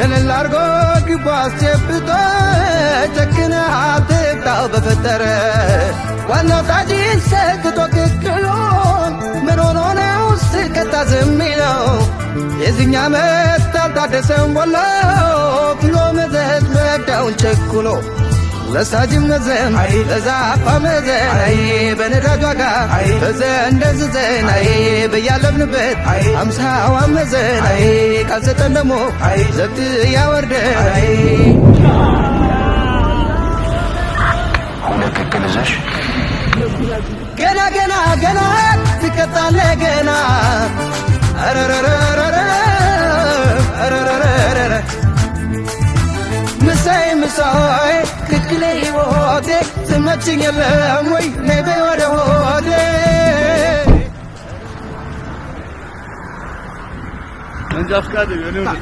ገለል አርጎ ግባ አስጨብጦ ጨክነ አትቅጣው በፈጠረ ዋናው ታጂ ሰክቶ ክክሎ ምን ሆኖ ነው ስቀጣ ዝም ይለው የዚህኛ ዓመት አልታደሰም ወሎ ብሎ መዘዝ መዳውን ቸኩሎ ለሳጅም መዘን ለዛፋ መዘን በነዳጅ ዋጋ በዘንደዝዘን በያለብንበት 50 መዘን ካልሰጠን ደሞ ዘብት ያወርደን ገና ገና ገና ትቀጣለ ገና አረረረረረ አረረረረ ምሳይ ምሳይ ክክለ ይወቴ ስመችኝ የለም ወይ ነይ ወደ ሆዴ መንጃ ፍቃድ የኔ ነው